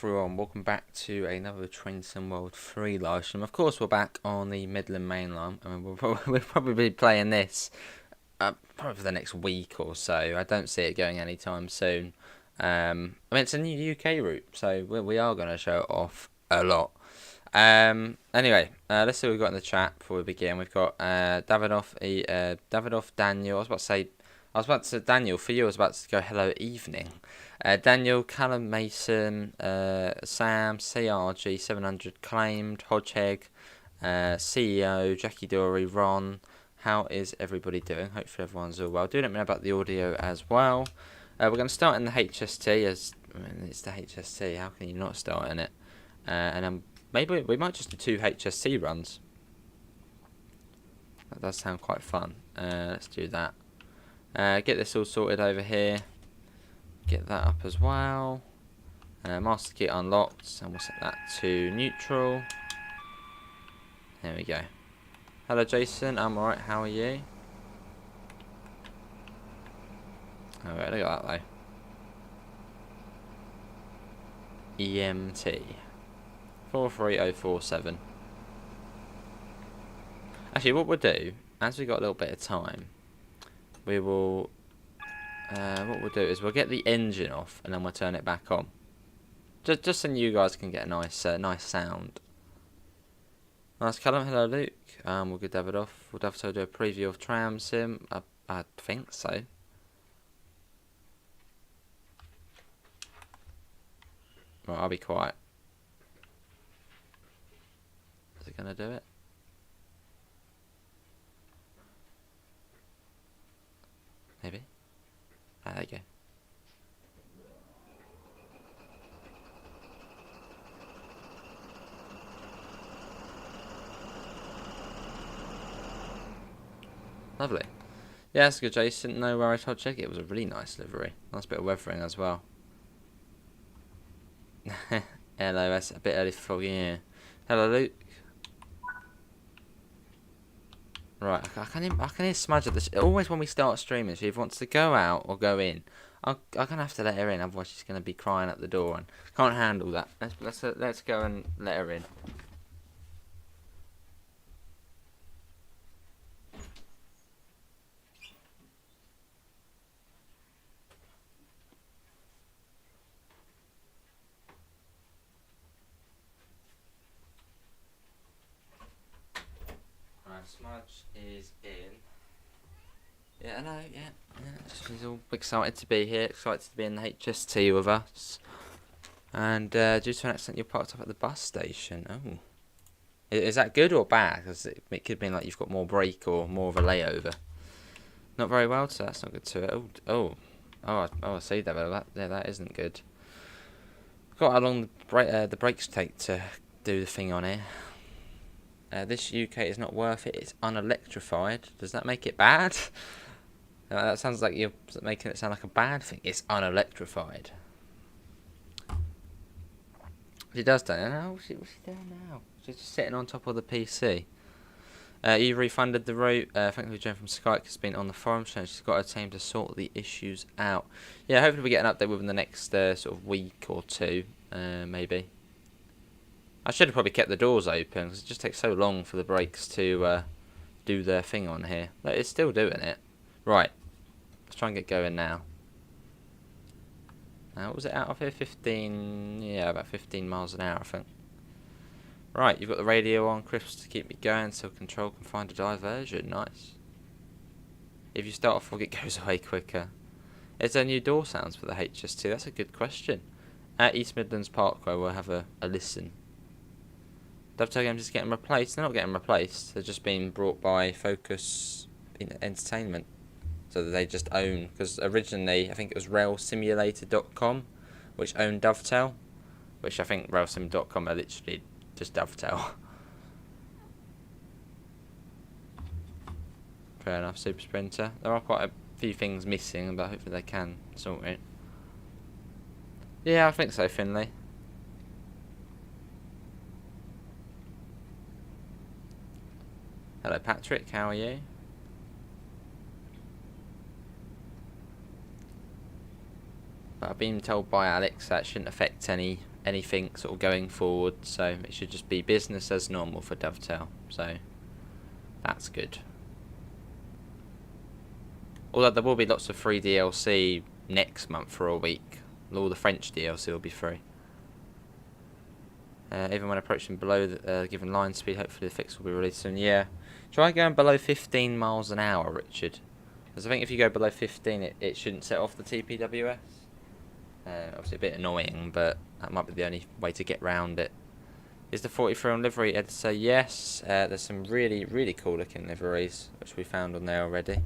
everyone, welcome back to another Train Sim World 3 live stream. Of course, we're back on the Midland Mainline. I mean, we'll probably be playing this probably for the next week or so. I don't see it going anytime soon. I mean, it's a new UK route, so we are going to show it off a lot. Anyway, let's see what we've got in the chat before we begin. We've got Davidoff, Daniel. I was about to say Daniel, for you I was about to go hello evening. Daniel, Callum Mason, Sam, CRG 700 claimed, Hodgeheg, CEO, Jackie Dory, Ron. How is everybody doing? Hopefully everyone's all well. Do let me know about the audio as well. We're going to start in the HST, as I mean, it's the HST. How can you not start in it? And then maybe we might just do 2 HST runs. That does sound quite fun. Let's do that. Get this all sorted over here. Get that up as well. Master key unlocked, and we'll set that to neutral. There we go. Hello Jason, I'm alright, how are you? Alright, look at that though. EMT 43047. Actually, what we'll do, as we got a little bit of time, we will what we'll do is we'll get the engine off and then we'll turn it back on, just so you guys can get a nice sound. Nice Callum, hello Luke. We'll get David off. We'll have to do a preview of Tram Sim. I think so. Right, I'll be quiet. Is it gonna do it? Maybe. Ah, there you go. Lovely. Yeah, that's good, Jason. No worries, I'll check it. It was a really nice livery. Nice bit of weathering as well. Hello, that's a bit early for foggy here. Hello, Luke. Right, I can hear Smudge at this. Always when we start streaming, she either wants to go out or go in. I'm gonna have to let her in, otherwise she's gonna be crying at the door and can't handle that. Let's go and let her in. Right, Smudge is in. Yeah, I know, yeah. She's all excited to be here, excited to be in the HST with us. And due to an accident, you're parked up at the bus station. Oh. Is that good or bad? Because it could mean like you've got more break or more of a layover. Not very well, so that's not good to it. I see that, but that isn't good. Got how long the brakes take to do the thing on here. This UK is not worth it. It's unelectrified. Does that make it bad? That sounds like you're making it sound like a bad thing. It's unelectrified. She does that. No, what's she doing now? She's just sitting on top of the PC. You refunded the route. Thankfully, Jen from Skype has been on the forum, so she's got her team to sort the issues out. Yeah, hopefully we get an update within the next sort of week or two, maybe. I should have probably kept the doors open because it just takes so long for the brakes to do their thing on here. But it's still doing it. Right, let's try and get going now. What was it out of here? 15, yeah, about 15 miles an hour, I think. Right, you've got the radio on, crisp to keep me going so control can find a diversion. Nice. If you start off fog, it goes away quicker. Is there new door sounds for the HS2? That's a good question. At East Midlands Parkway, we'll have a listen. Dovetail games is getting replaced. They're not getting replaced. They're just being brought by Focus Entertainment. So that they just own. Because originally, I think it was railsimulator.com, which owned Dovetail. Which I think railsim.com are literally just Dovetail. Fair enough, Super Sprinter. There are quite a few things missing, but hopefully they can sort it. Yeah, I think so, Finley. Hello Patrick, how are you? But I've been told by Alex that shouldn't affect any anything sort of going forward, so it should just be business as normal for Dovetail, so that's good. Although there will be lots of free DLC next month for a week. All the French DLC will be free. Even when approaching below the given line speed, hopefully the fix will be released soon. Yeah, try going below 15 miles an hour, Richard. Because I think if you go below 15, it shouldn't set off the TPWS. Obviously a bit annoying, but that might be the only way to get round it. Is the 43 on livery editor? Yes. There's some really, really cool looking liveries, which we found on there already.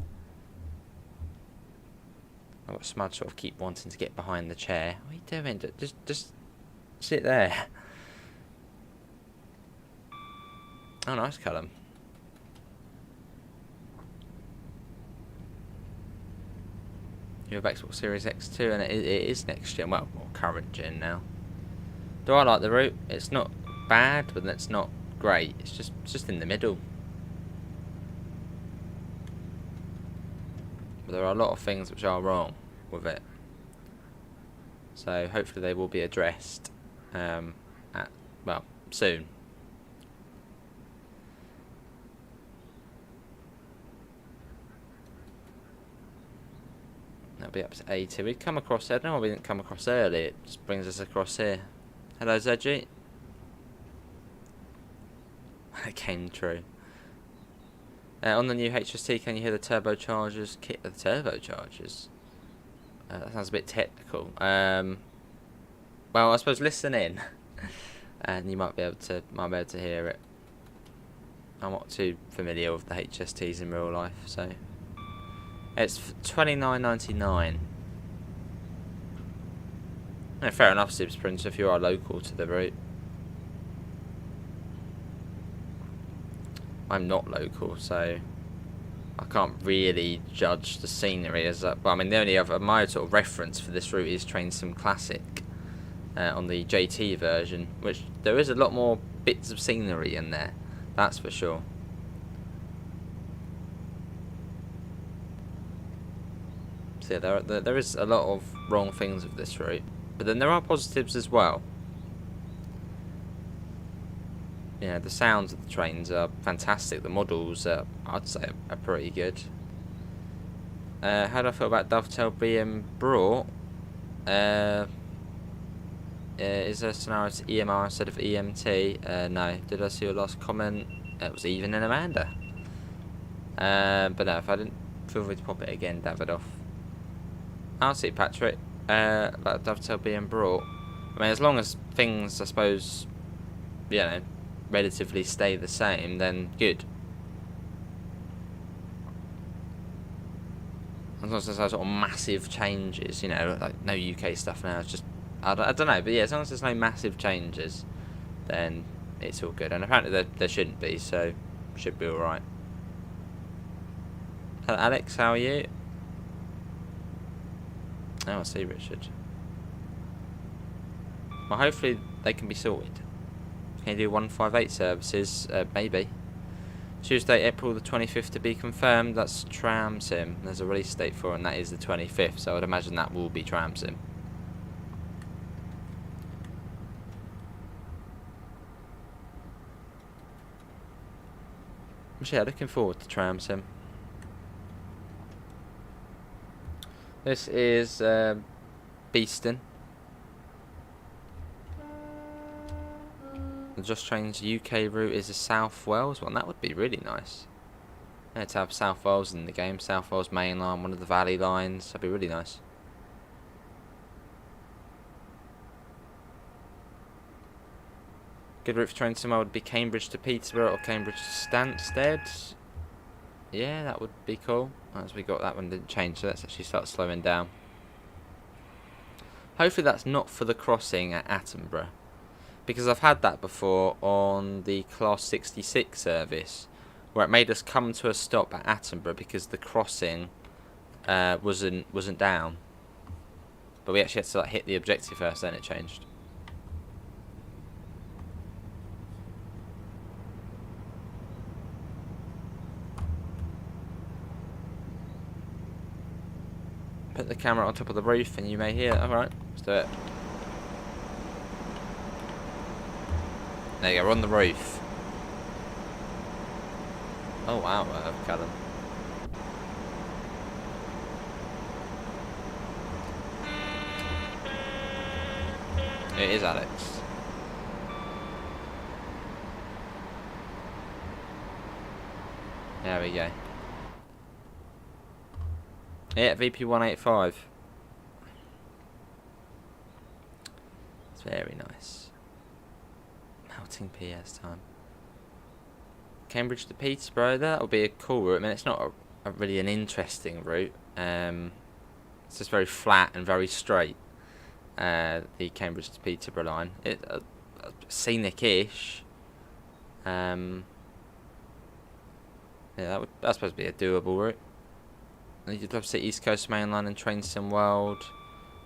I've got Smudge sort of keep wanting to get behind the chair. What are you doing? Just sit there. Oh, nice, Callum. You have Xbox Series X2, and it is next gen. Well, current gen now. Do I like the route? It's not bad, but it's not great. It's just in the middle. But there are a lot of things which are wrong with it. So hopefully they will be addressed soon. That'll be up to 80. We'd come across there. I don't know why we didn't come across early. It just brings us across here. Hello, Zedgy. It came true. On the new HST, can you hear the turbochargers? The turbochargers? That sounds a bit technical. Well, I suppose listen in, and you might be able to hear it. I'm not too familiar with the HSTs in real life, so it's $29.99. Yeah, fair enough, Sibs Prince, if you are local to the route. I'm not local, so I can't really judge the scenery as well. I mean, the only other my sort of reference for this route is Train Sim Classic on the JT version, which there is a lot more bits of scenery in there, that's for sure. So yeah, there is a lot of wrong things with this route, but then there are positives as well. Yeah, the sounds of the trains are fantastic. The models, I'd say, are pretty good. How do I feel about Dovetail being brought? Is there a scenario to EMR instead of EMT? No. Did I see your last comment? It was even in Amanda. But no, if I didn't, feel free to pop it again, Davidoff. I'll see, Patrick. About Dovetail being brought. I mean, as long as things, I suppose, you know, relatively stay the same, then good. As long as there's no sort of massive changes, you know, like no UK stuff now, it's just, I don't know, but yeah, as long as there's no massive changes, then it's all good. And apparently there shouldn't be, so should be alright. Hello Alex, how are you? Oh, I see, Richard. Well, hopefully they can be sorted. Can you do 158 services? Maybe. Tuesday, April the 25th to be confirmed. That's Tram Sim. There's a release date for it, and that is the 25th, so I'd imagine that will be Tram Sim. Yeah, looking forward to Tram Sim. This is Beeston. The Just Train's UK route is a South Wales one. That would be really nice. Yeah, to have South Wales in the game. South Wales Mainline, one of the Valley lines. That'd be really nice. Good route for train tomorrow would be Cambridge to Peterborough or Cambridge to Stansted. Yeah, that would be cool. As we got that one didn't change, so let's actually start slowing down. Hopefully that's not for the crossing at Attenborough, because I've had that before on the Class 66 service, where it made us come to a stop at Attenborough because the crossing wasn't down, but we actually had to like hit the objective first, then it changed. Put the camera on top of the roof and you may hear. Alright, let's do it. There you go, we're on the roof. Oh wow, Callum. It is Alex. There we go. Yeah, VP 185. It's very nice. Melting PS time. Cambridge to Peterborough, that'll be a cool route. I mean, it's not really an interesting route. It's just very flat and very straight. The Cambridge to Peterborough line. Scenic-ish. Yeah, that's supposed to be a doable route. You'd love to see East Coast Mainline and train sim world,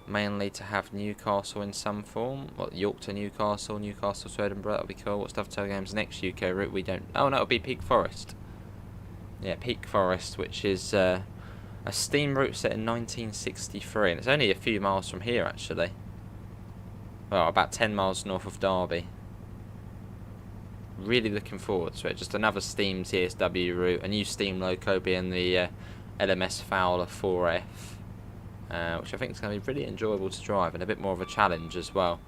mainly to have Newcastle in some form. What, York to Newcastle, Newcastle to Edinburgh, that'll be cool. What's Dovetail Games' next UK route? We don't. Oh, no, it'll be Peak Forest. Yeah, Peak Forest, which is a steam route set in 1963, and it's only a few miles from here, actually. Well, about 10 miles north of Derby. Really looking forward to it. Just another steam TSW route, a new steam loco being the LMS Fowler 4F, which I think is going to be really enjoyable to drive and a bit more of a challenge as well.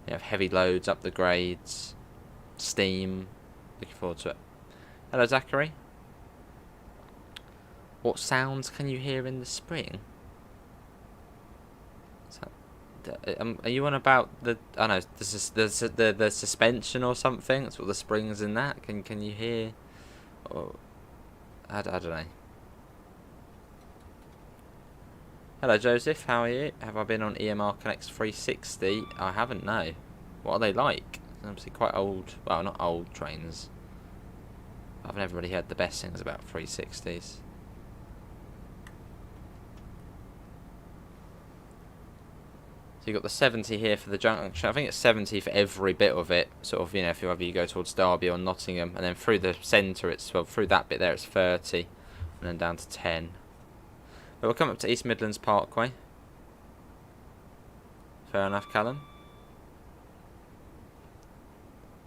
You have heavy loads up the grades, steam. Looking forward to it. Hello, Zachary. What sounds can you hear in the spring? Are you on about the? I don't know. This is the suspension or something. That's what the springs in that. Can you hear? Or I don't know. Hello Joseph, how are you? Have I been on EMR Connects 360? I haven't, no. What are they like? Obviously quite old, well not old trains. I've never really heard the best things about 360s. So you've got the 70 here for the junction. I think it's 70 for every bit of it. Sort of, you know, if you go towards Derby or Nottingham. And then through the centre, it's, well, through that bit there, it's 30. And then down to 10. But we'll come up to East Midlands Parkway. Fair enough, Callum.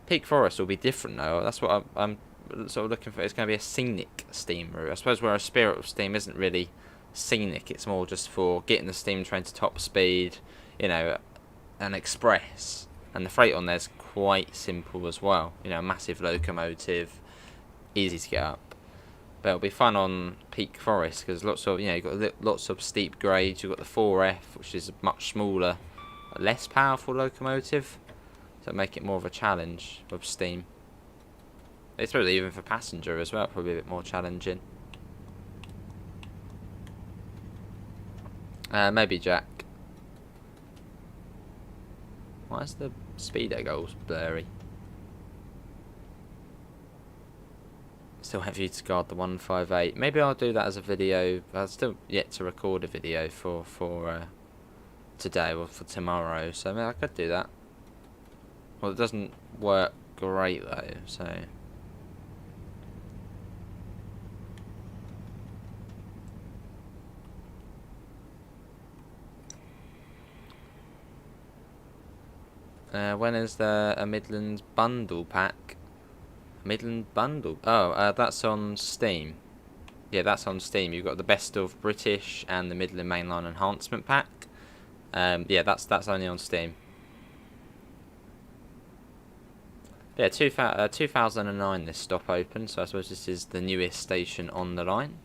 Peak Forest will be different though. That's what I'm sort of looking for. It's going to be a scenic steam route. I suppose where a Spirit of Steam isn't really scenic. It's more just for getting the steam train to top speed. You know, an express. And the freight on there's quite simple as well. You know, a massive locomotive. Easy to get up. But it'll be fun on Peak Forest because lots of, you know, you've got lots of steep grades. You've got the 4F, which is a much smaller, less powerful locomotive, so it'll make it more of a challenge with steam. It's probably even for passenger as well, probably a bit more challenging. Maybe Jack. Why is the speedo goals blurry? Still have you to guard the 158. Maybe I'll do that as a video. I've still yet to record a video for today or for tomorrow, so maybe I could do that. Well, it doesn't work great though, so. When is there a Midland bundle pack? Midland bundle. Oh, that's on Steam. Yeah, that's on Steam. You've got the best of British and the Midland Mainline enhancement pack. Yeah, that's only on Steam. Yeah, 2009 this stop opened, so I suppose this is the newest station on the line.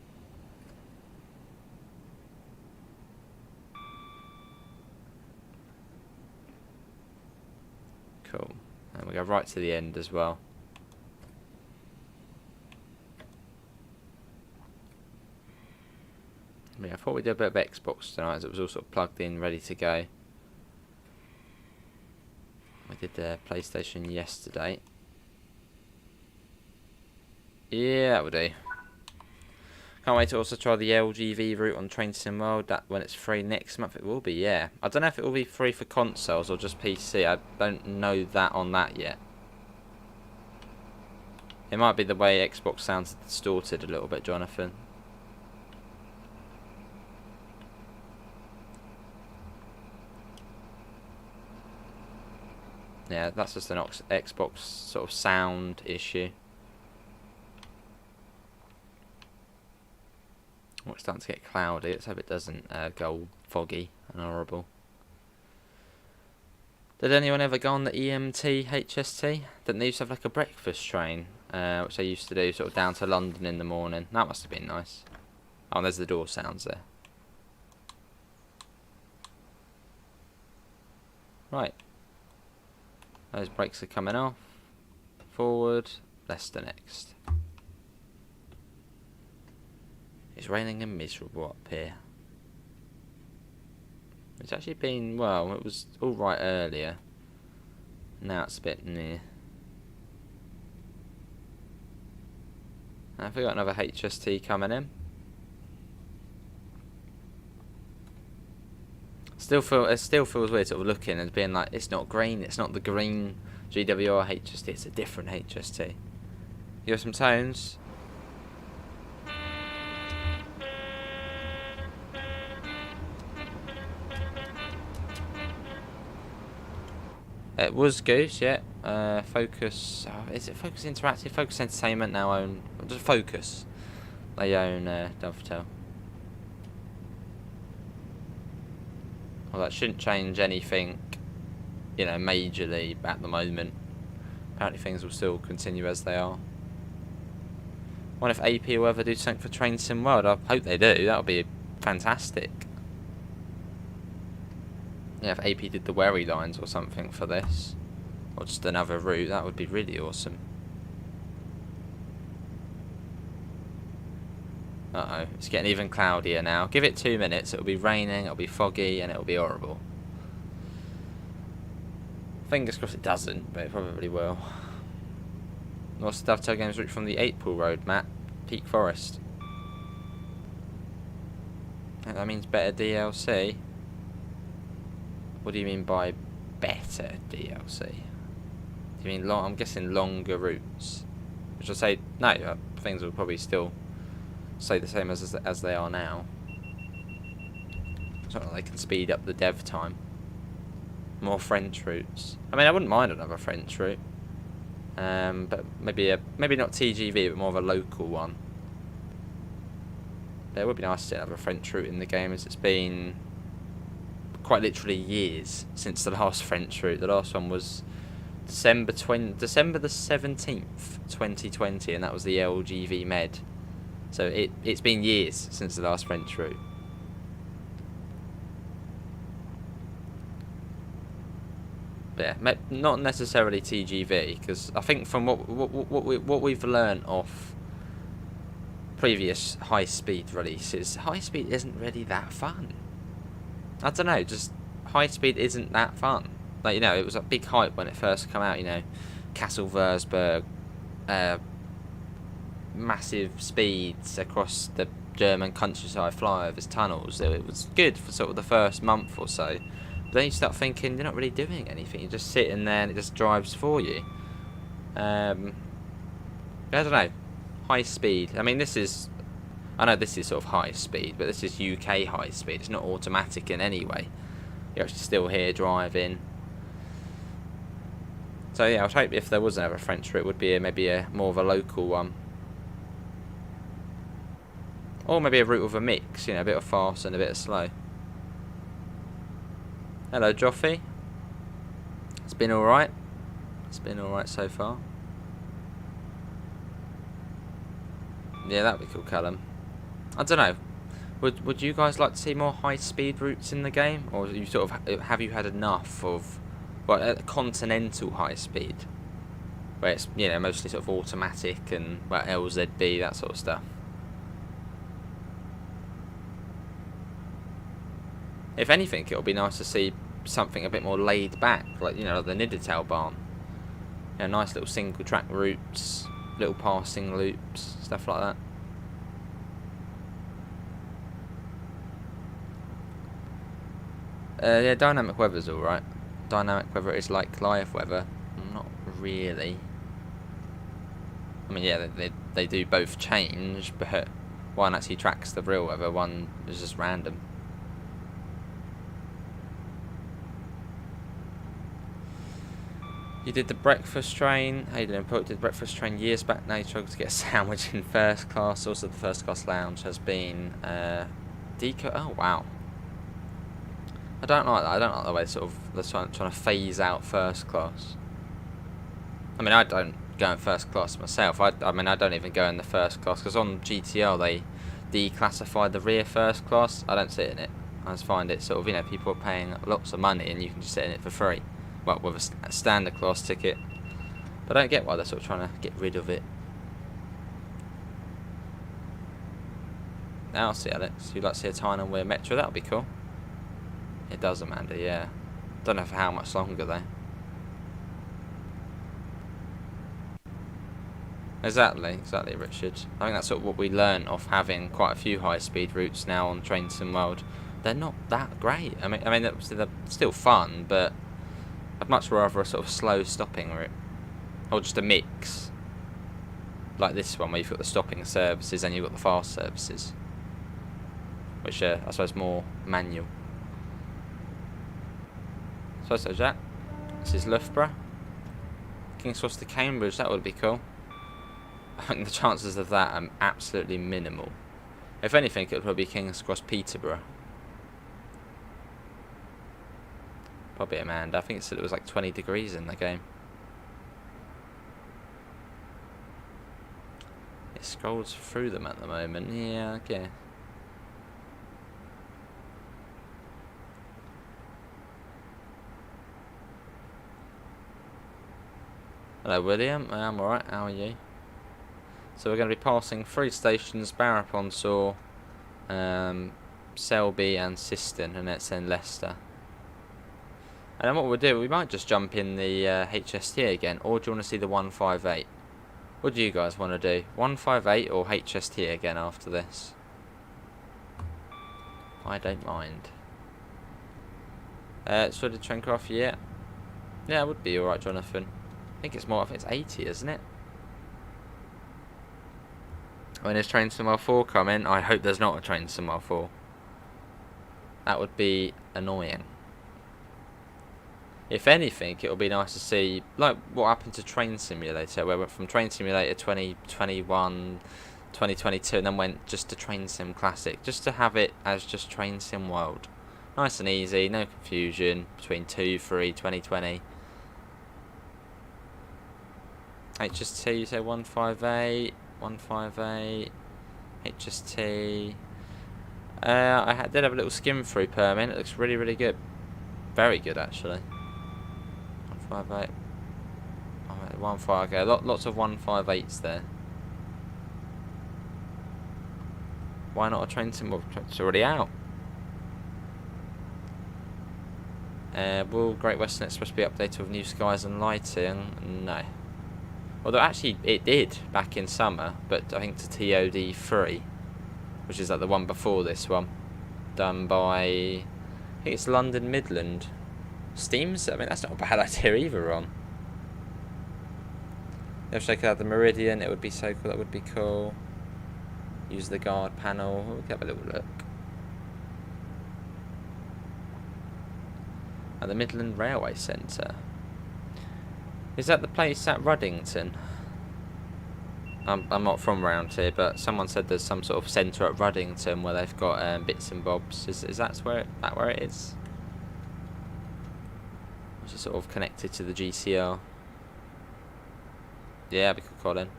Cool. And we go right to the end as well. Yeah, I thought we'd do a bit of Xbox tonight as it was all sort of plugged in, ready to go. We did the PlayStation yesterday. Yeah, that will do. Can't wait to also try the LGV route on Train Sim World. That when it's free next month, it will be. Yeah, I don't know if it will be free for consoles or just PC. I don't know that on that yet. It might be the way Xbox sounds distorted a little bit, Jonathan. Yeah, that's just an Xbox sort of sound issue. Oh, it's starting to get cloudy. Let's hope it doesn't go all foggy and horrible. Did anyone ever go on the EMT HST? Didn't they used to have like a breakfast train, which they used to do sort of down to London in the morning? That must have been nice. Oh, there's the door sounds there. Right. Those brakes are coming off. Forward. Leicester next. It's raining and miserable up here. It's actually been, well, it was alright earlier. Now it's a bit near. Have we got another HST coming in? It still feels weird sort of looking and being like, it's not green, it's not the green GWR HST, it's a different HST. You have some tones. It was Goose, yeah. Focus, is it Focus Interactive? Focus Entertainment now own, just Focus. They own Dovetail. Well, that shouldn't change anything, you know, majorly at the moment. Apparently things will still continue as they are. I wonder if AP will ever do something for Train Sim World. I hope they do. That would be fantastic. Yeah, if AP did the Wherry lines or something for this, or just another route, that would be really awesome. Uh-oh, it's getting even cloudier now. Give it 2 minutes, it'll be raining, it'll be foggy, and it'll be horrible. Fingers crossed it doesn't, but it probably will. What's the Dovetail Games route from the April Road map? Peak Forest. That means better DLC. What do you mean by better DLC? Do you mean long? I'm guessing longer routes. Which will say no. Things will probably still stay the same as they are now. It's not like they can speed up the dev time. More French routes. I mean, I wouldn't mind another French route, but maybe not TGV, but more of a local one. But it would be nice to have a French route in the game, as it's been quite literally years since the last French route. The last one was December the 17th, 2020, and that was the LGV Med. So it's been years since the last French route. But yeah, not necessarily TGV, because I think from what we've learned off previous high-speed releases, high-speed isn't really that fun. I don't know, just high-speed isn't that fun. Like, you know, it was a big hype when it first came out, you know, Castle Würzburg, massive speeds across the German countryside, flyovers, tunnels. It was good for sort of the first month or so. But then you start thinking you're not really doing anything. You're just sitting there and it just drives for you. I don't know. High speed. I mean, I know this is sort of high speed, but this is UK high speed. It's not automatic in any way. You're actually still here driving. So yeah, I'd hope if there was another French route, it would be maybe a more of a local one. Or maybe a route with a mix, you know, a bit of fast and a bit of slow. Hello, Joffy. It's been alright. It's been alright so far. Yeah, that'd be cool, Callum. I don't know. Would you guys like to see more high-speed routes in the game, or you sort of have you had enough of continental high speed, where it's, you know, mostly sort of automatic and LZB, that sort of stuff? If anything, it'll be nice to see something a bit more laid back, like, you know, the Niddertail Barn. You know, nice little single track routes, little passing loops, stuff like that. Yeah, dynamic weather's alright. Dynamic weather is like live weather. Not really. I mean, yeah, they do both change, but one actually tracks the real weather, one is just random. You did the breakfast train. How you doing, Paul? Did the breakfast train years back. Now you struggle to get a sandwich in first class. Also, the first class lounge has been deco. Oh wow. I don't like that. I don't like the way sort of they're trying to phase out first class. I mean, I don't go in first class myself. I mean, I don't even go in the first class because on GTR they declassified the rear first class. I don't sit in it. I just find it sort of, you know, people are paying lots of money and you can just sit in it for free. Well, with a standard class ticket. But I don't get why they're sort of trying to get rid of it. Now, I'll see, Alex. You'd like to see a time on Weir Metro? That would be cool. It does, Amanda, yeah. Don't know for how much longer, though. Exactly, Richard. I think that's sort of what we learnt off having quite a few high-speed routes now on Train Sim World. They're not that great. I mean, they're still fun, but I'd much rather a sort of slow stopping route. Or just a mix. Like this one, where you've got the stopping services and you've got the fast services. Which are, I suppose, more manual. So, Jack. This is Loughborough. King's Cross to Cambridge, that would be cool. I think the chances of that are absolutely minimal. If anything, it would probably be King's Cross Peterborough. Probably Amanda. I think it said it was like 20 degrees in the game. It scrolls through them at the moment. Yeah, okay. Hello, William. I'm alright. How are you? So we're going to be passing 3 stations: Barrow-upon-Soar, Selby and Siston, and it's in Leicester. And then what we'll do, we might just jump in the HST again, or do you want to see the 158? What do you guys want to do? 158 or HST again after this? I don't mind. So the Trencroft, yeah. Yeah, it would be alright, Jonathan. I think it's 80, isn't it? When is Train Sim World 4 coming? I hope there's not a Train Sim World 4. That would be annoying. If anything, it would be nice to see, like, what happened to Train Simulator, where we went from Train Simulator 2021, 2022, and then went just to Train Sim Classic, just to have it as just Train Sim World. Nice and easy, no confusion between 2, 3, 2020. HST, you say 158, 158, HST. I did have a little skim through Permin. It looks really, really good. Very good, actually. 158. 158. Okay, lots of 158s there. Why not a Train Sim? Well, it's already out. Will Great Western Express be updated with new skies and lighting? No. Although actually it did back in summer, but I think to TOD3, which is like the one before this one, done by, I think it's London Midland. Steams? I mean, that's not a bad idea either, Ron. If check out the Meridian, it would be so cool. That would be cool. Use the guard panel. We'll have a little look. At the Midland Railway Centre. Is that the place at Ruddington? I'm not from around here, but someone said there's some sort of centre at Ruddington where they've got bits and bobs. Is that where it is? Which is sort of connected to the GCR. Yeah, we could call in.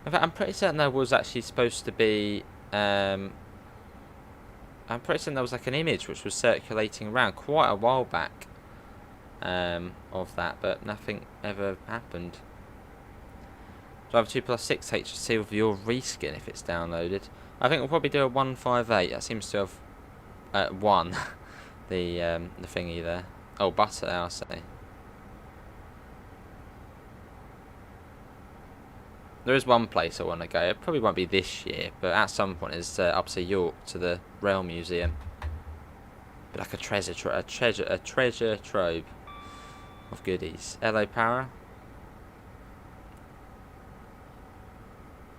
In fact, I'm pretty certain there was actually supposed to be. I'm pretty certain there was like an image which was circulating around quite a while back. Of that, but nothing ever happened. Driver 2+6 HST with your reskin if it's downloaded. I think we'll probably do a 158. That seems to have won the thingy there. Oh, butter, I'll say. There is one place I want to go. It probably won't be this year, but at some point it's up to York to the Rail Museum. But like a treasure trove of goodies. Hello, Para.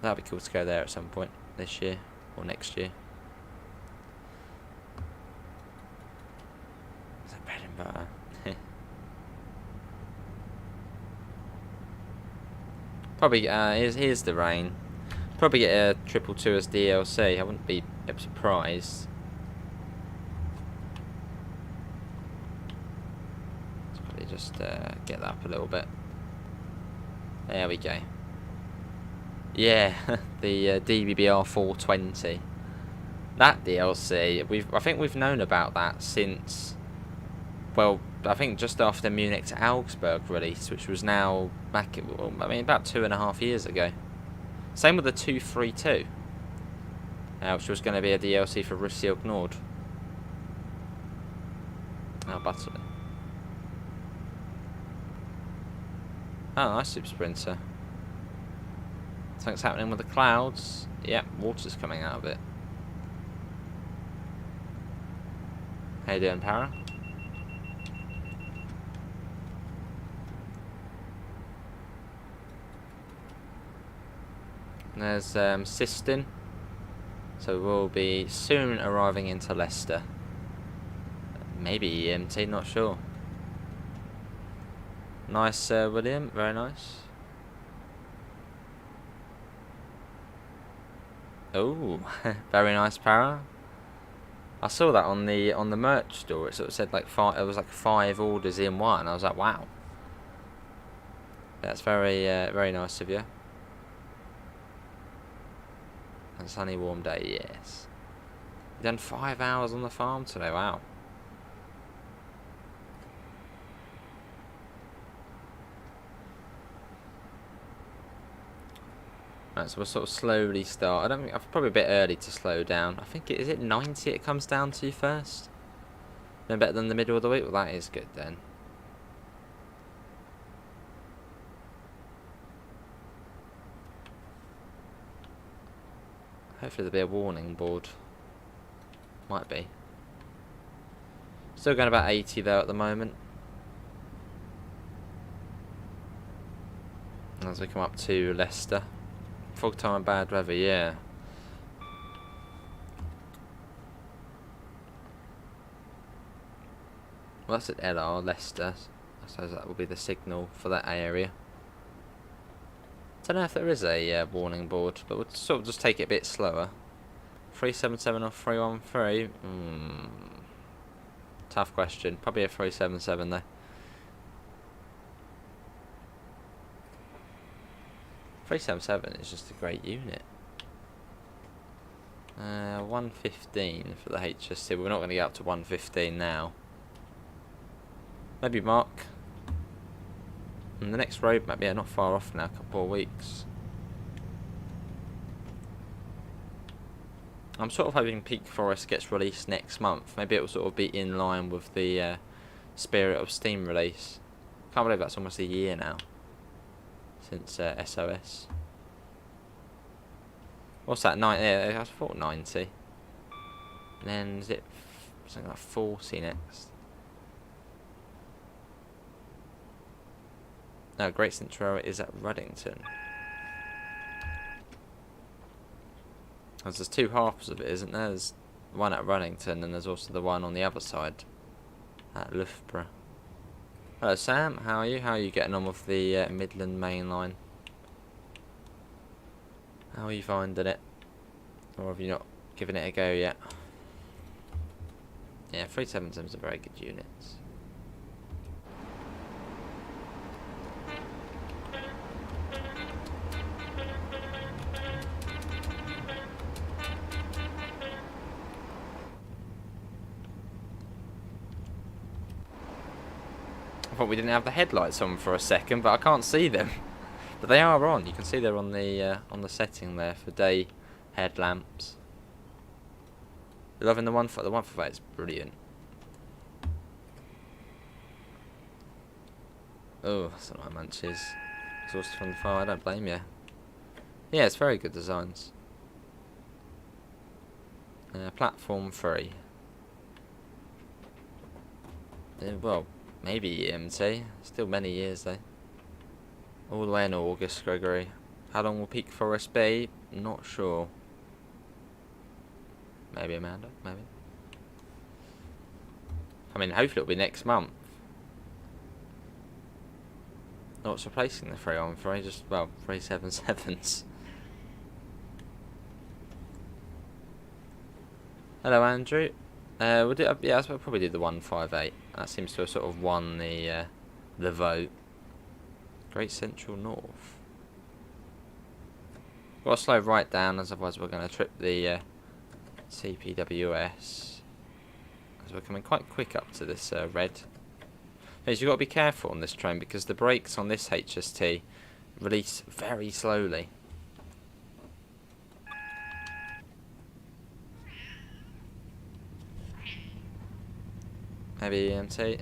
That'd be cool to go there at some point this year or next year. Is that bread and butter? Probably, here's the rain. Probably get a 222 as DLC. I wouldn't be surprised. Let's probably just get that up a little bit. There we go. Yeah, the DBBR 420. That DLC, I think we've known about that since, well, I think just after Munich to Augsburg release, which was now back, well, I mean, about 2.5 years ago. Same with the 232, which was going to be a DLC for Russia Ignored. Oh, button. Oh, nice Super Sprinter. Something's happening with the clouds. Yep, water's coming out of it. How you doing, Para? There's Sistine. So we'll be soon arriving into Leicester. Maybe EMT, not sure. Nice, William. Very nice. Oh, very nice, Para. I saw that on the merch store. It sort of said like five. It was like 5 orders in one. I was like, wow. That's very very nice of you. And sunny, warm day. Yes. You've done 5 hours on the farm today. Wow. Right, so we'll sort of slowly start. I don't think, I'm probably a bit early to slow down. I think is it 90 it comes down to first? No better than the middle of the week? Well, that is good then. Hopefully there'll be a warning board. Might be. Still going about 80 though at the moment. As we come up to Leicester. Fog time and bad weather, yeah. Well, that's at LR, Leicester. I suppose that will be the signal for that area. Don't know if there is a warning board, but we'll sort of just take it a bit slower. 377 or 313? Tough question. Probably a 377 though. 377 is just a great unit. 115 for the HSC. We're not going to get up to 115 now. Maybe Mark. And the next road map, yeah, not far off now, a couple of weeks. I'm sort of hoping Peak Forest gets released next month. Maybe it will sort of be in line with the Spirit of Steam release. Can't believe that's almost a year now since SOS. What's that? 90? Yeah, I thought 90. And then is it something like 40 next? No, Great Central is at Ruddington. There's 2 halves of it, isn't there? There's one at Ruddington and there's also the one on the other side at Loughborough. Hello Sam, how are you? How are you getting on with the Midland Mainline? How are you finding it? Or have you not given it a go yet? Yeah, 377s are very good units. I thought we didn't have the headlights on for a second, but I can't see them. But they are on. You can see they're on the setting there for day headlamps. You're loving the 1 foot. The 1 foot is brilliant. Oh, that's not my munchies. Exhausted from the fire. I don't blame you. Yeah, it's very good designs. Platform 3. Well, maybe EMT. Still many years though. All the way in August, Gregory. How long will Peak Forest be? Not sure. Maybe Amanda, maybe. I mean, hopefully it'll be next month. Oh, what's replacing the 313? Just, well, 377s. Hello, Andrew. We'll do, yeah, I'll probably do the 158. That seems to have sort of won the vote. Great Central North. Got to slow right down, as otherwise we're going to trip the CPWS. As we're coming quite quick up to this red. You've got to be careful on this train because the brakes on this HST release very slowly. Maybe EMT.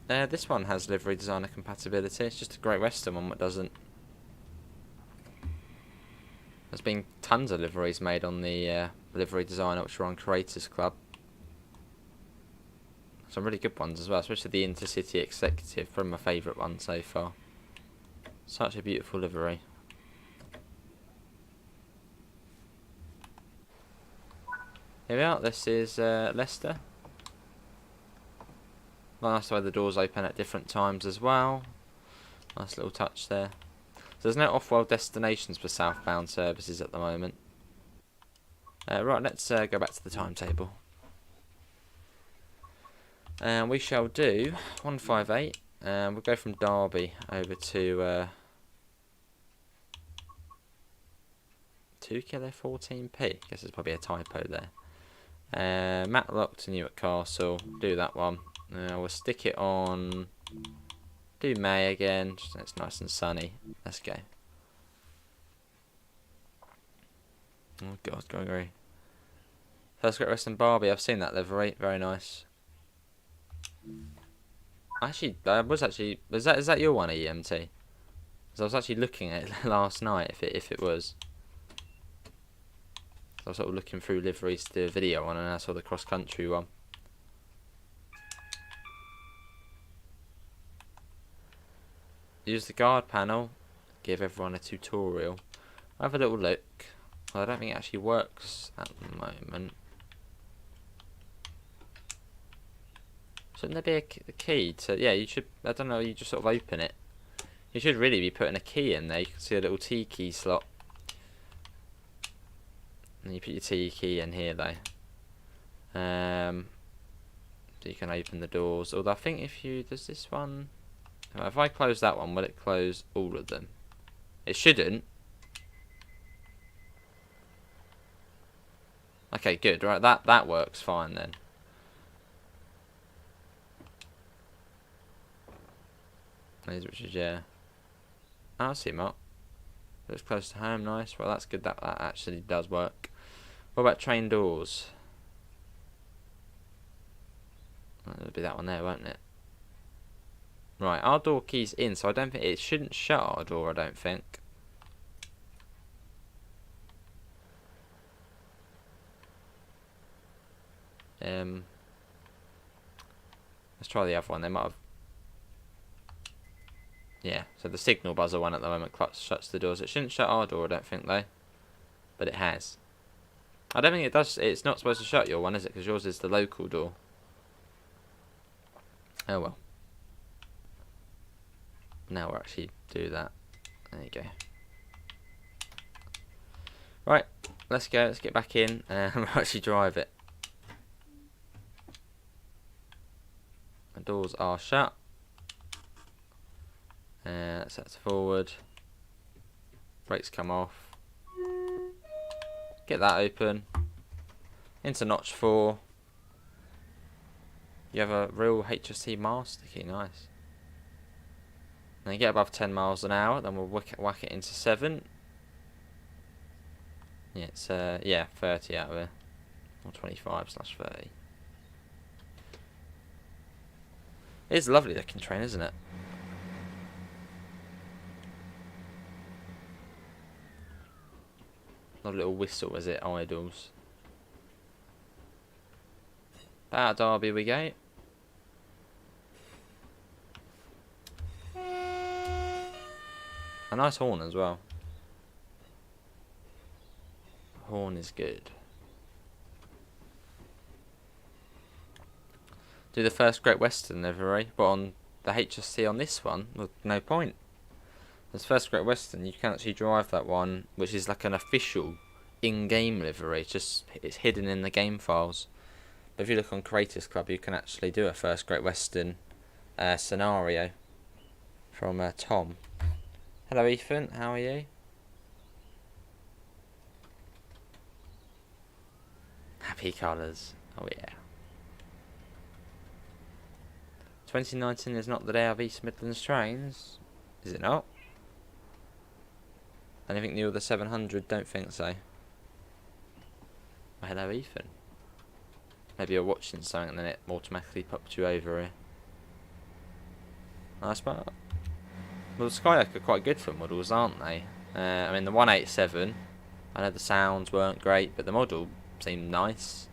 This one has livery designer compatibility. It's just a Great Western one that doesn't. There's been tons of liveries made on the livery designer, which are on Creators Club. Some really good ones as well, especially the Intercity Executive, probably my favourite one so far. Such a beautiful livery. Here we are, this is Leicester. Nice the way the doors open at different times as well. Nice little touch there. So there's no off-world destinations for southbound services at the moment. Right, let's go back to the timetable. And we shall do 158. We'll go from Derby over to 2 kilo 14p. Guess there's probably a typo there. Matlock to Newark Castle. Do that one. We'll stick it on. Do May again. Just so it's nice and sunny. Let's go. Oh God, Gregory. First Great Western Barbie. I've seen that livery. Very nice. Actually, is that your one, EMT? Because I was actually looking at it last night. If it was. I was sort of looking through liveries to do a video on, and I saw the cross country one. Use the guard panel. Give everyone a tutorial. I'll have a little look. Well, I don't think it actually works at the moment. Shouldn't there be a key to... Yeah, you should... I don't know, you just sort of open it. You should really be putting a key in there. You can see a little T key slot. And you put your T key in here, though. So you can open the doors. Although I think if you... Does this one... If I close that one, will it close all of them? It shouldn't. Okay, good. Right, that works fine then. Which is, yeah. Oh, I see, Mark. Looks close to home, nice. Well, that's good. That actually does work. What about train doors? There'll be that one there, won't it? Right, our door key's in, so I don't think it shouldn't shut our door. I don't think. Let's try the other one. They might have. Yeah, so the signal buzzer one at the moment shuts the doors. It shouldn't shut our door, I don't think, though. But it has. I don't think it does. It's not supposed to shut your one, is it? Because yours is the local door. Oh well. Now we'll actually do that. There you go. Right, let's go. Let's get back in and we'll actually drive it. The doors are shut. Let's set to forward. Brakes come off. Get that open. Into notch 4. You have a real HST master key, nice. Then you get above 10 miles an hour, then we'll whack it into 7. Yeah, it's yeah, 30 out of it. Or 25/30. It's a lovely looking train, isn't it? Not a little whistle as it idles. Out of Derby we go. A nice horn as well. Horn is good. do the first Great Western livery, but on the HST on this one, well, no point. This first Great Western, you can actually drive that one, which is like an official in-game livery. It's hidden in the game files. But if you look on Creators Club, you can actually do a first Great Western scenario from Tom. Hello, Ethan. How are you? Happy colours. Oh yeah. 2019 is not the day of East Midlands trains, is it not? Anything new with the 700? Don't think so. Oh, hello, Ethan. Maybe you're watching something and then it automatically popped you over here. Nice part. Well, the Skyhook are quite good for models, aren't they? I mean, the 187, I know the sounds weren't great, but the model seemed nice.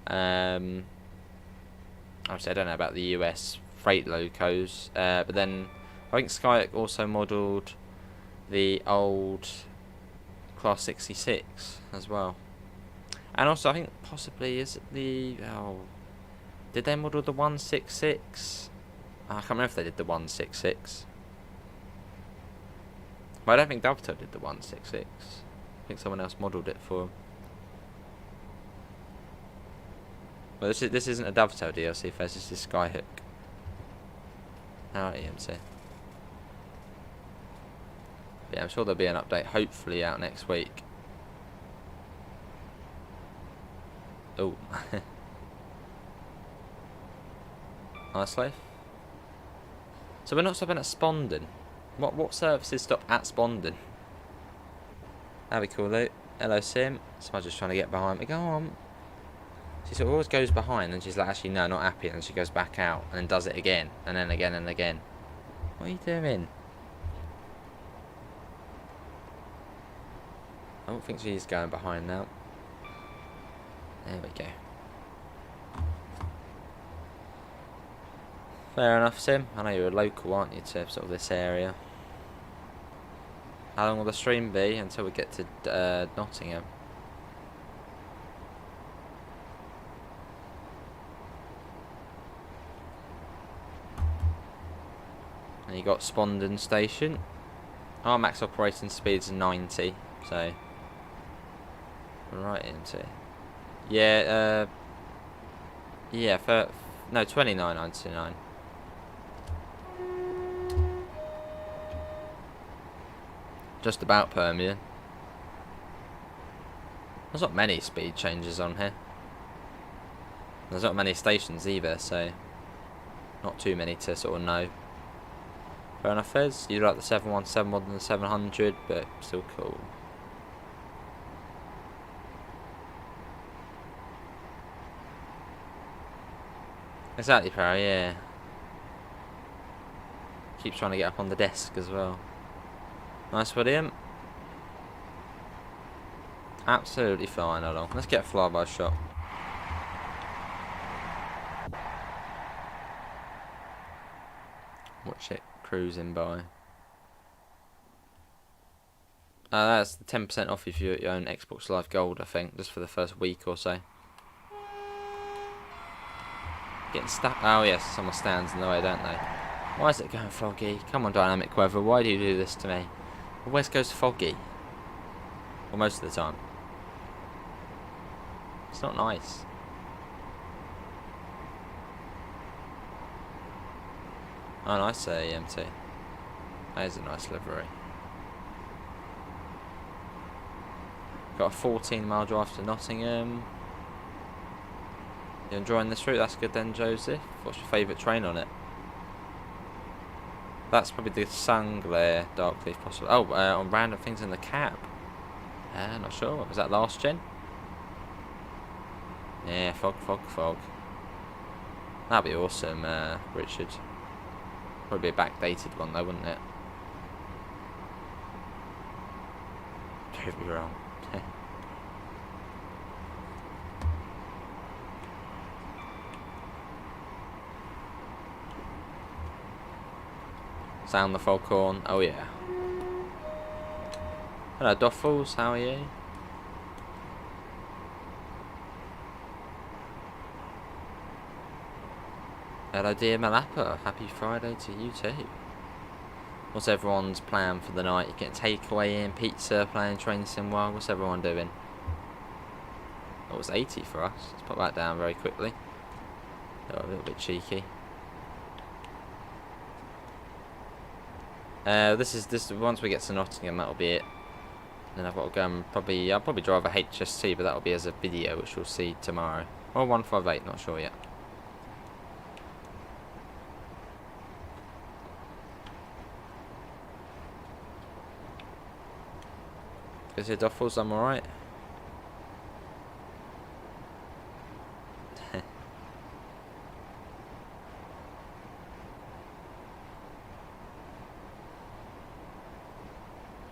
Obviously, I don't know about the US freight locos, but then I think Skyhook also modelled the old Class 66 as well. And also, I think possibly, is it the... Oh, did they model the 166? I can't remember if they did the 166. But I don't think Dovetail did the 166. I think someone else modelled it for them. Well, this isn't a Dovetail DLC first, this is Skyhook. Alright, EMC. Yeah, I'm sure there'll be an update, hopefully out next week. Oh. Nice life. So we're not stopping at Spondon. What services stop at Spondon? That'd be cool, though. Hello, Sim. Someone's just trying to get behind me. Go on. She sort of always goes behind, and she's like, actually, no, not happy. And she goes back out, and then does it again, and then again, and again. What are you doing? I don't think she's going behind now. There we go. Fair enough, Sim. I know you're a local, aren't you, to sort of this area. How long will the stream be until we get to Nottingham? And you got Spondon Station. Our max operating speed is 90, so we're right into it. Yeah, yeah, no, 29.99. Just about per million. There's not many speed changes on here. There's not many stations either, so not too many to sort of know. Fair enough, Fez. You like the 717 more than the 700, but still cool. Exactly, Parry, yeah. Keeps trying to get up on the desk as well. Nice, William. Absolutely fine, along. Let's get a flyby shot. Watch it cruising by. That's the 10% off if you own Xbox Live Gold, I think, just for the first week or so. Getting stuck. Oh yes, someone stands in the way, don't they? Why is it going foggy? Come on, dynamic weather. Why do you do this to me? Always goes foggy. Well, most of the time. It's not nice. Oh, nice EMT. That is a nice livery. Got a 14-mile drive to Nottingham. You enjoying this route? That's good then, Joseph. What's your favourite train on it? That's probably the Sunglare Darkleaf, possibly. Oh, on random things in the cab. Not sure. Was that last gen? Yeah, fog. That'd be awesome, Richard. Probably a backdated one though, wouldn't it? Prove me wrong. Sound the foghorn. Oh yeah. Hello, Doffles. How are you? Hello dear Malappa, happy Friday to you too. What's everyone's plan for the night? You get takeaway in, pizza, playing Train Sim World. What's everyone doing? Oh, it's 80 for us. Let's put that down very quickly. Oh, a little bit cheeky. This once we get to Nottingham, that'll be it. Then I've got to go and I'll probably drive a HST, but that'll be as a video, which we'll see tomorrow. Or 158, not sure yet. Is your duffels? I'm alright. I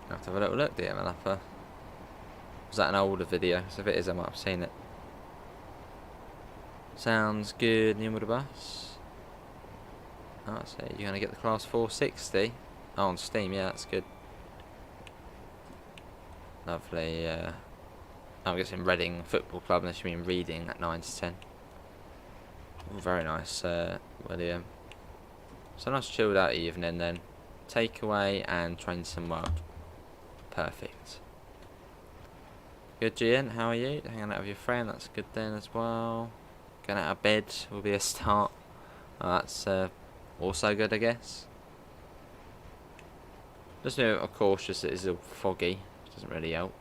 have to have a little look, dear Malappa. Was that an older video? So if it is, I might have seen it. Sounds good, Neil with the bus. Oh, so you're going to get the class 460. Oh, on Steam, yeah, that's good. Lovely. I'm guessing Reading Football Club, unless you mean Reading at 9 to 10. Oh, very nice, William. So nice chilled out evening then. Takeaway and Train Sim World. Perfect. Good, Gian, how are you? Hanging out with your friend, that's good then as well. Going out of bed will be a start. Oh, that's also good, I guess. Just a little cautious, it is a foggy. Doesn't really help.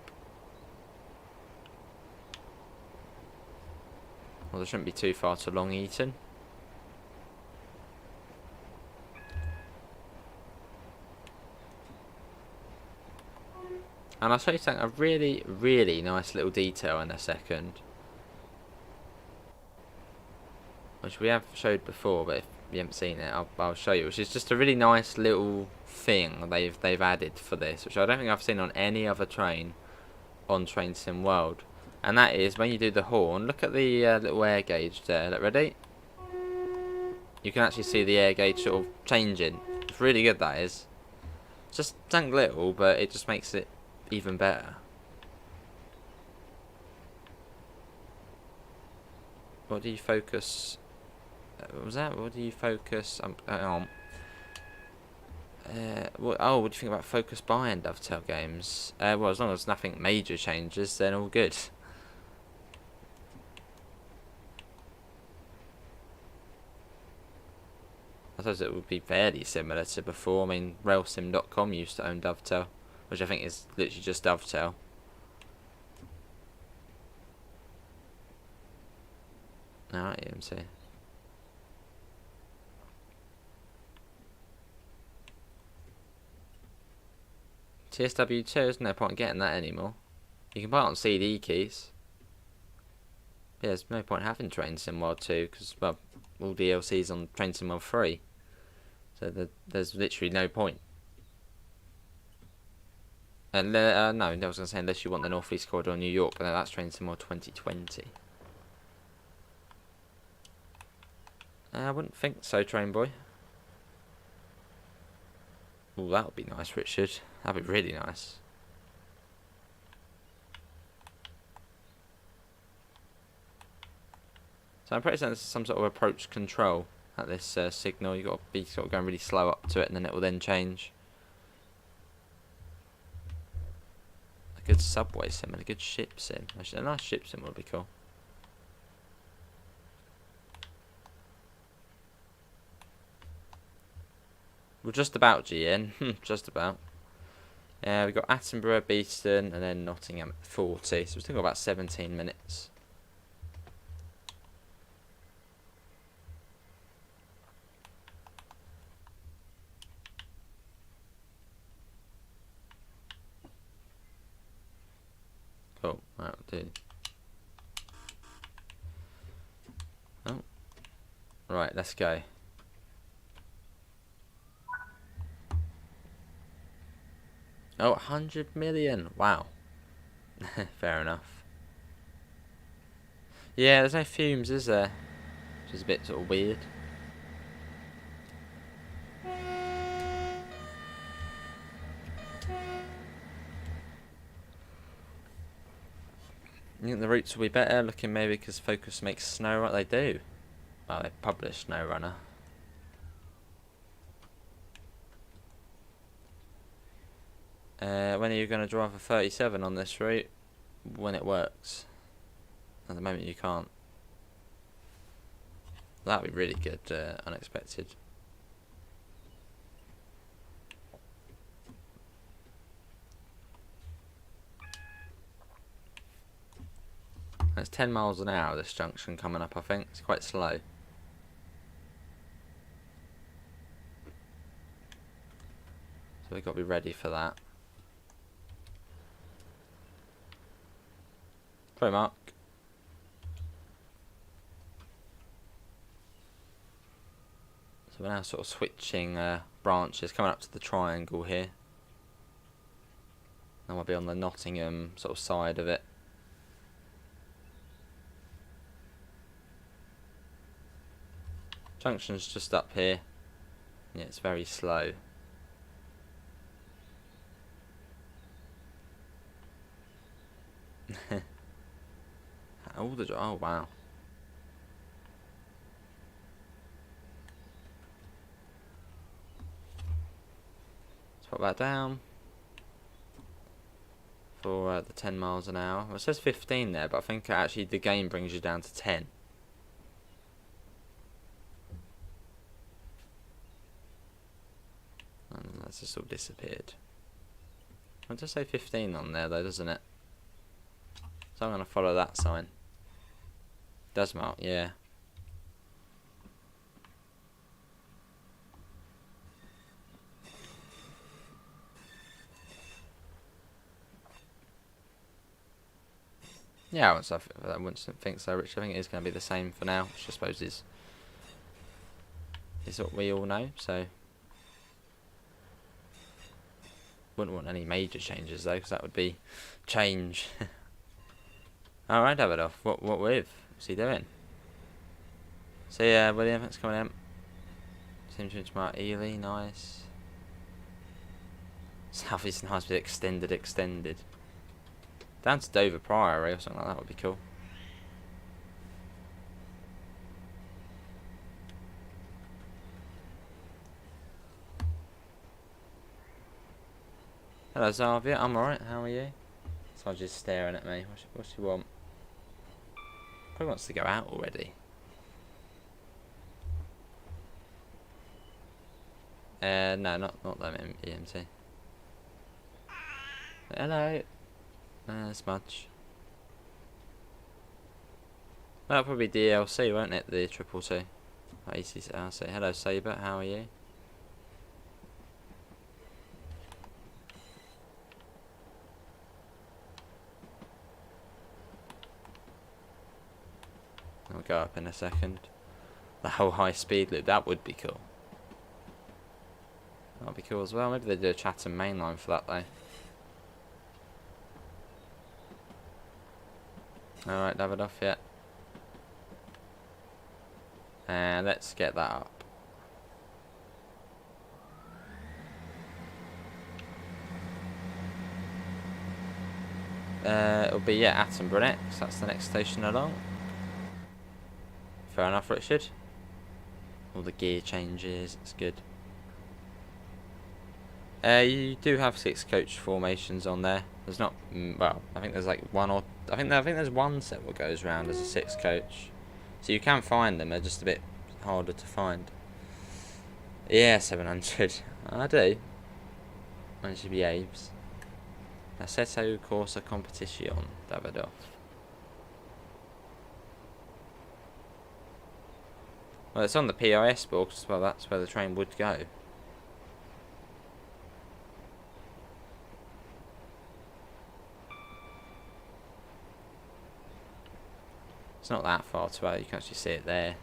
Well, there shouldn't be too far to Long Eaton. And I'll show you something, a really, really nice little detail in a second. Which we have showed before, but if you haven't seen it, I'll show you. Which is just a really nice little thing they've added for this, which I don't think I've seen on any other train on Train Sim World. And that is when you do the horn. Look at the little air gauge there. Look, ready? You can actually see the air gauge sort of changing. It's really good, that is. It's just something little, but it just makes it even better. What do you focus? What was that? What do you focus? What do you think about focus buy and dovetail games? Well, as long as nothing major changes, then all good. I suppose it would be fairly similar to before. I mean, railsim.com used to own Dovetail, which I think is literally just Dovetail. Alright, EMC. TSW2, there's no point in getting that anymore. You can buy it on CD keys. Yeah, there's no point having Train Sim World 2, because, well, all DLCs on Train Sim World 3. So there's literally no point. And no, I was going to say unless you want the North East Corridor in New York, but no, that's Train Sim World 2020. I wouldn't think so, Train Boy. Oh, that would be nice, Richard. That'd be really nice. So I'm pretty certain there's some sort of approach control at this signal. You've got to be sort of going really slow up to it, and then it will then change. A good subway sim and a good ship sim. Actually, a nice ship sim would be cool. We're just about GN. Just about. We've got Attenborough, Beeston, and then Nottingham at 40. So we've still got about 17 minutes. Cool. That'll do. Oh. Right, let's go. Oh, 100 million. Wow. Fair enough. Yeah, there's no fumes, is there? Which is a bit sort of weird. You think the routes will be better? Looking maybe because Focus makes Snow Runner. They do. Well, they publish Snow Runner. When are you going to drive a 37 on this route? When it works. At the moment you can't. That'd be really good, unexpected. It's 10 miles an hour, this junction coming up, I think. It's quite slow. So we've got to be ready for that. Pro Mark. So we're now sort of switching branches, coming up to the triangle here. Now we'll be on the Nottingham sort of side of it. Junction's just up here. Yeah, it's very slow. Oh wow. Let's put that down for the 10 miles an hour. Well, it says 15 there, but I think actually the game brings you down to 10. And that's just all disappeared. I'll just say 15 on there though, doesn't it? So I'm going to follow that sign. Does mark, yeah. Yeah, I wouldn't think so, Rich. I think it is going to be the same for now, which I suppose is what we all know, so... Wouldn't want any major changes though, because that would be change. Alright, Davidoff. What with? What's he doing? See William, thanks for coming in. Seems to smart Ely, nice. South is nice with extended. Down to Dover Priory or something like that would be cool. Hello Zavia, I'm alright, how are you? Someone's just staring at me. What she want? Probably wants to go out already. No, not them EMT. Hello. Smudge. That'll probably be DLC, won't it? The 222. ACRC. Hello Saber, how are you? I'll go up in a second. The whole high speed loop, that would be cool. That would be cool as well. Maybe they do a Chatham Mainline for that though. Alright, Davidoff, yeah. And let's get that up. It'll be, yeah, Attenborough next. That's the next station along. Fair enough, Richard. All the gear changes, it's good. You do have 6 coach formations on there. There's not, well, I think there's like one or, I think there's one set that goes round as a 6 coach. So you can find them, they're just a bit harder to find. Yeah, 700. I do. That should be Abe's. Assetto Corsa Competition, Davidoff. Well, it's on the PIS book as well, that's where the train would go. It's not that far to where you can actually see it there.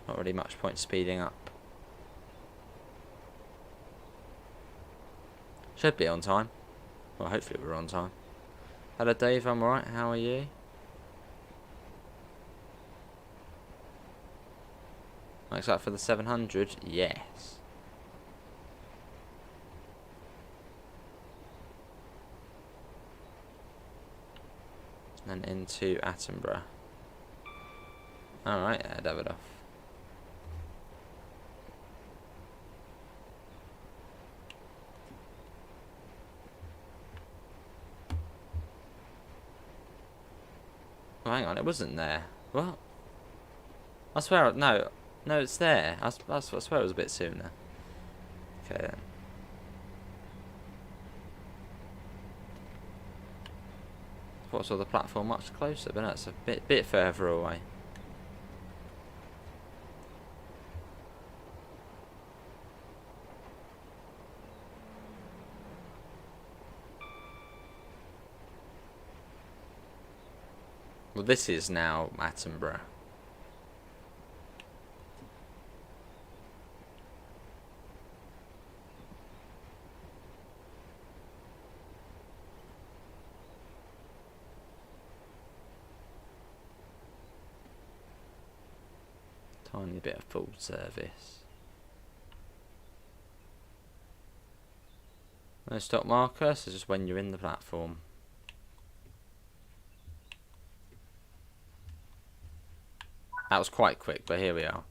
Not really much point speeding up. Should be on time. Well, hopefully we're on time. Hello Dave, I'm alright, how are you? Looks like for the 700, yes. And then into Attenborough. Alright, Davidoff. Oh, hang on, it wasn't there. What? I swear, no, it's there. I swear it was a bit sooner. Okay then. I thought I saw the platform much closer, but no, it's a bit further away. Well, this is now Attenborough. Tiny bit of full service. No stop marker, so just when you're in the platform. That was quite quick, but here we are.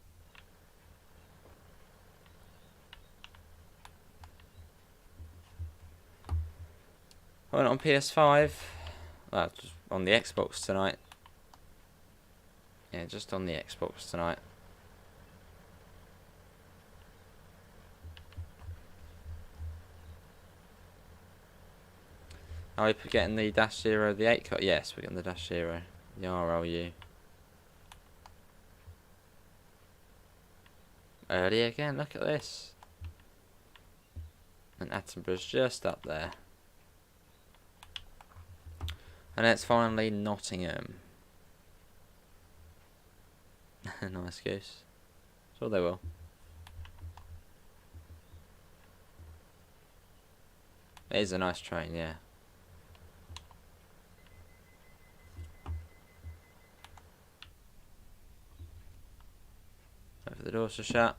I went on PS5. Well, just on the Xbox tonight. Yeah, just on the Xbox tonight. Are we getting the -0, the 8 cut? Yes, we're getting the -0, the RLU. Early again, look at this. And Attenborough's just up there. And it's finally Nottingham. Nice goose. Sure they will. It is a nice train, yeah. Wait for the doors to shut.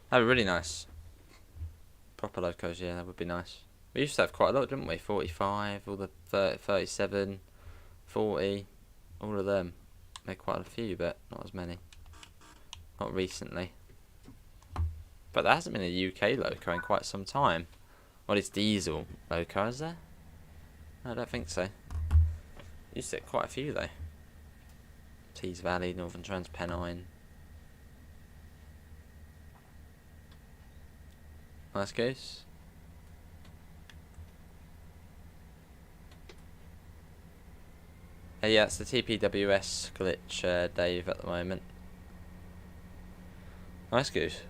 That'd be really nice. Proper locos, yeah, that would be nice. We used to have quite a lot, didn't we? 45, all the 30, 37, 40, all of them. Made quite a few, but not as many. Not recently. But there hasn't been a UK loco in quite some time. Well, it's diesel loco, is there? No, I don't think so. Used to get quite a few though. Tees Valley, Northern Trans Pennine. Nice goose. Yeah, it's the TPWS glitch, Dave, at the moment. Nice goose.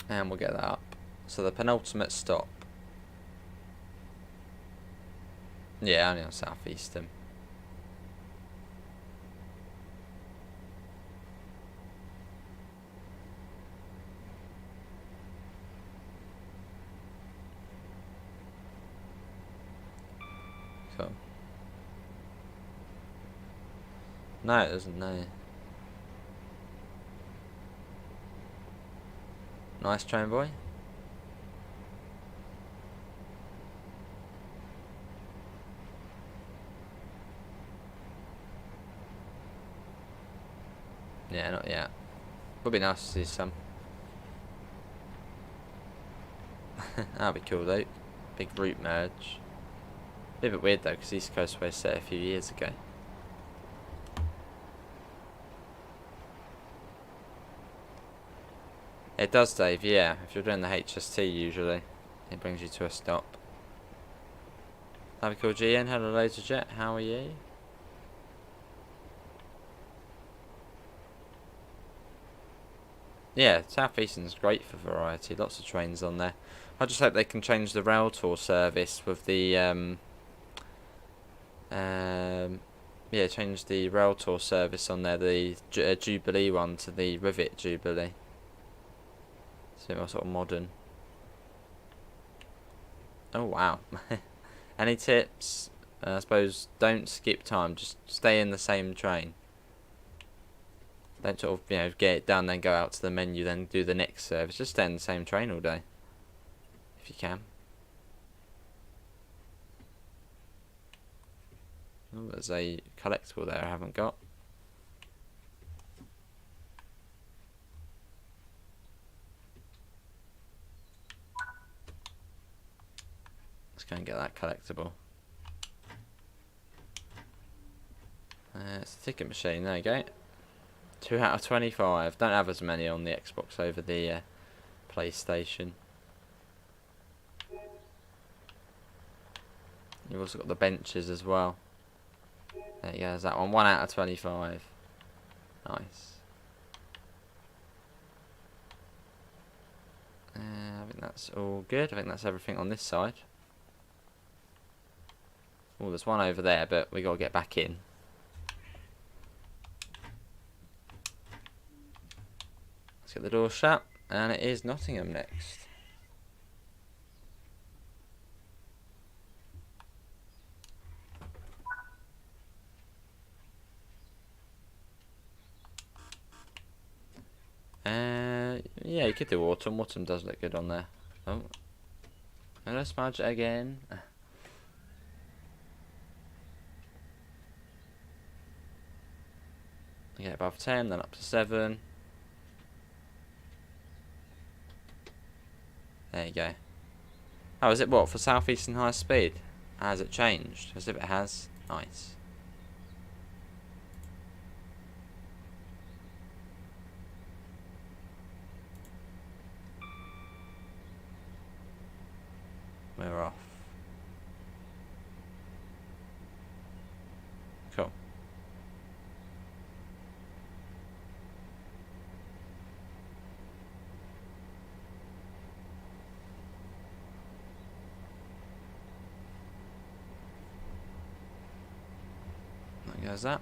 And we'll get that up. So the penultimate stop. Yeah, only on South Eastern. Cool. No, it doesn't, no. Nice train, boy. Yeah, not yet. Would be nice to see some. That'd be cool though. Big route merge. Be a bit weird though, because East Coast Way set a few years ago. It does, Dave, yeah. If you're doing the HST usually, it brings you to a stop. That'd be cool, GN. Hello, Laserjet. How are you? Yeah, South Eastern's great for variety. Lots of trains on there. I just hope they can change the rail tour service with the yeah, change the rail tour service on there, the Jubilee one to the Rivet Jubilee. It's a bit more sort of modern. Oh wow. Any tips? I suppose don't skip time, just stay in the same train. Don't sort of, you know, get it done, then go out to the menu, then do the next service. Just stay in the same train all day, if you can. Oh, there's a collectible there I haven't got. Let's go and get that collectible. It's a ticket machine, there you go. 2 out of 25. Don't have as many on the Xbox over the PlayStation. You've also got the benches as well. There you go, there's that one. 1 out of 25. Nice. I think that's all good. I think that's everything on this side. Oh, there's one over there, but we got to get back in. Let's get the door shut, and it is Nottingham next. Yeah, you could do autumn. Autumn does look good on there. Oh, and let's smudge it again. Get above 10, then up to 7. There you go. Oh, is it what for southeastern high speed? Has it changed? As if it has. Nice. We're off. Cool. There goes that.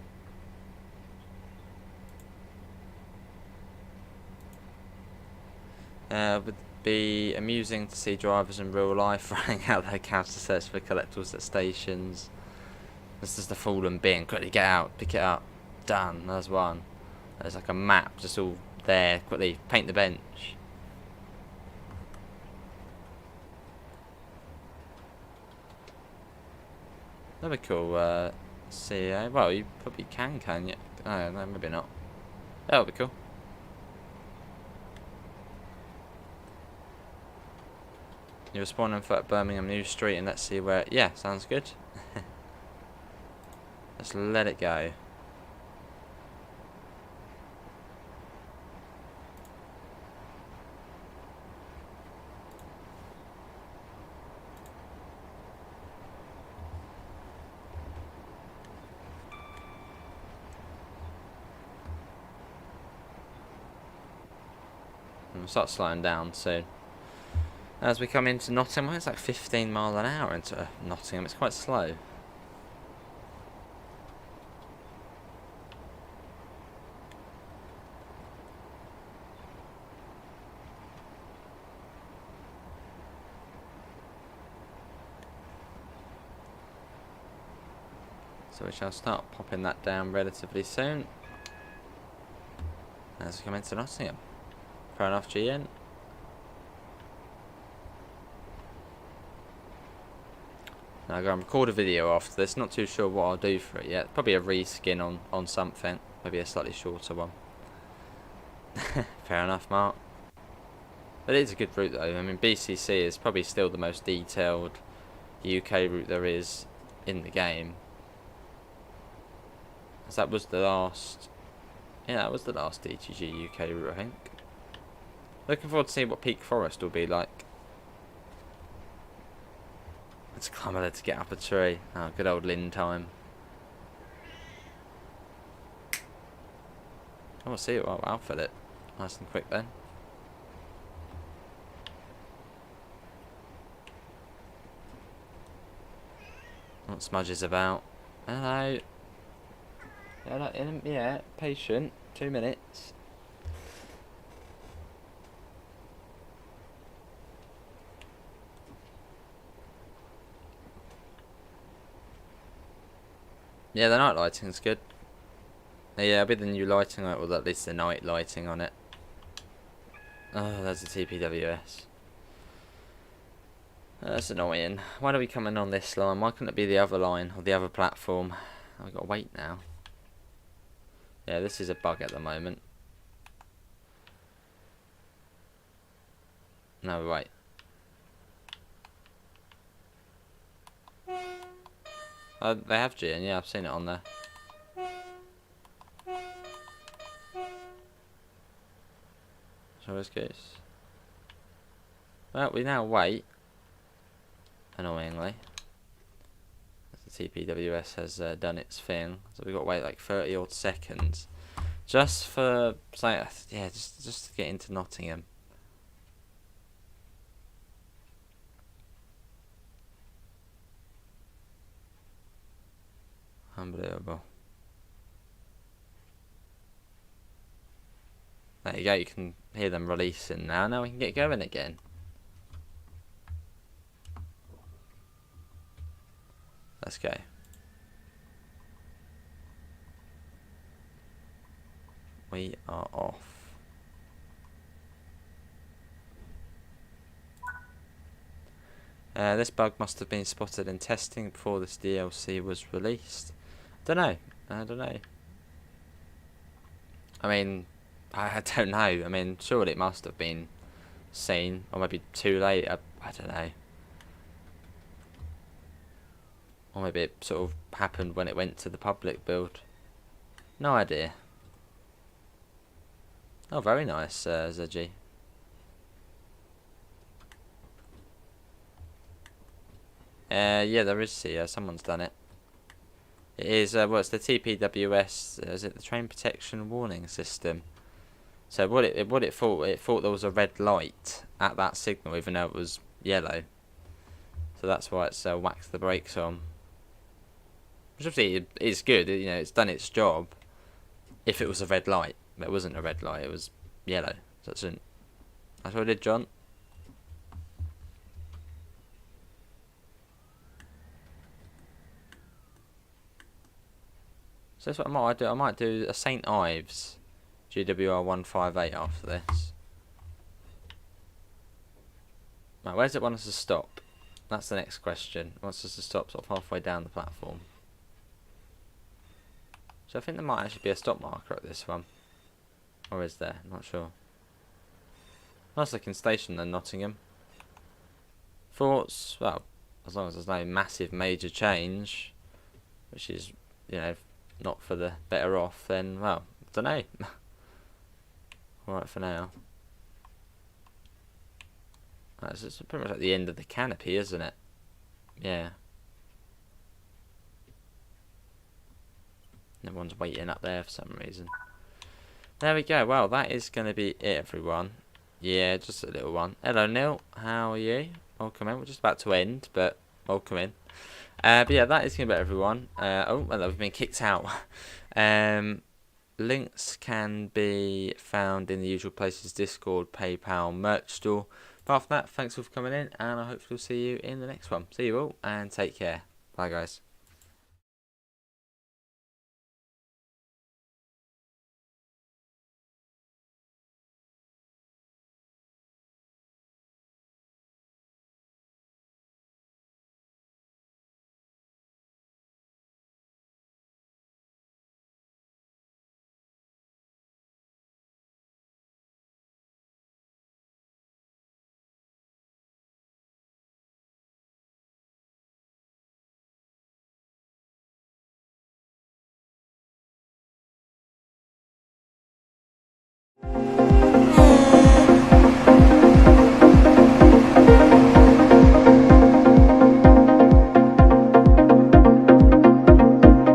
Would be amusing to see drivers in real life running out their cabs to search for collectibles at stations. This is the fallen bin. Quickly get out, pick it up. Done. There's one. There's like a map just all there. Quickly paint the bench. That'd be cool. See, well, you probably can you? Oh, no, maybe not. That'll be cool. You're spawning for at Birmingham New Street, and let's see where. Yeah, sounds good. Let's let it go. We'll start slowing down soon. As we come into Nottingham, it's like 15 mile an hour into Nottingham. It's quite slow. So we shall start popping that down relatively soon. As we come into Nottingham. Fair enough, G in. Now I'm going to record a video after this. Not too sure what I'll do for it yet. Probably a reskin on something. Maybe a slightly shorter one. Fair enough, Mark. But it is a good route though. I mean, BCC is probably still the most detailed UK route there is in the game. As that was the last... Yeah, that was the last DTG UK route, I think. Looking forward to seeing what Peak Forest will be like. Let's climb a ladder to get up a tree. Oh, good old Lynn time. I will see it. Well, I'll fill it. Nice and quick then. What smudge is about? Hello. Yeah, patient. 2 minutes. Yeah, the night lighting's good. Yeah, a bit of the new lighting on it, or at least the night lighting on it. Oh, there's a TPWS. That's annoying. Why do we come in on this line? Why couldn't it be the other line, or the other platform? I've got to wait now. Yeah, this is a bug at the moment. No, wait. They have GN, yeah, I've seen it on there. So let's go. Well, we now wait. Annoyingly. The TPWS has done its thing. So we've got to wait like 30 odd seconds. Just for, like, yeah, just to get into Nottingham. Unbelievable. There you go, you can hear them releasing now. Now we can get going again. Let's go. We are off. This bug must have been spotted in testing before this DLC was released. I don't know. I mean, I don't know. I mean, surely it must have been seen, or maybe too late. I don't know. Or maybe it sort of happened when it went to the public build. No idea. Oh, very nice, ZG. Yeah, there is. Someone's done it. It is. Well, it's the TPWS. Is it the train protection warning system? So what it thought? It thought there was a red light at that signal, even though it was yellow. So that's why it's whacked the brakes on. Which obviously is good. You know, it's done its job. If it was a red light, but it wasn't a red light. It was yellow. So that's what I did, John. So that's what I might do. I might do a St Ives GWR 158 after this. Right, where's it want us to stop? That's the next question. It wants us to stop sort of halfway down the platform. So I think there might actually be a stop marker at this one. Or is there? I'm not sure. Nice looking station then, Nottingham. Thoughts? Well, as long as there's no massive major change, which is, you know, not for the better off, then, well, I don't know. Alright for now. It's pretty much at the end of the canopy, isn't it? Yeah. Everyone's waiting up there for some reason. There we go. Well, that is going to be it, everyone. Yeah, just a little one. Hello, Neil. How are you? Welcome in. We're just about to end, but welcome in. But yeah, that is going to be it, everyone. Oh, well, we've been kicked out. Links can be found in the usual places: Discord, PayPal, merch store. Apart from that, thanks all for coming in, and I hope to see you in the next one. See you all, and take care. Bye, guys.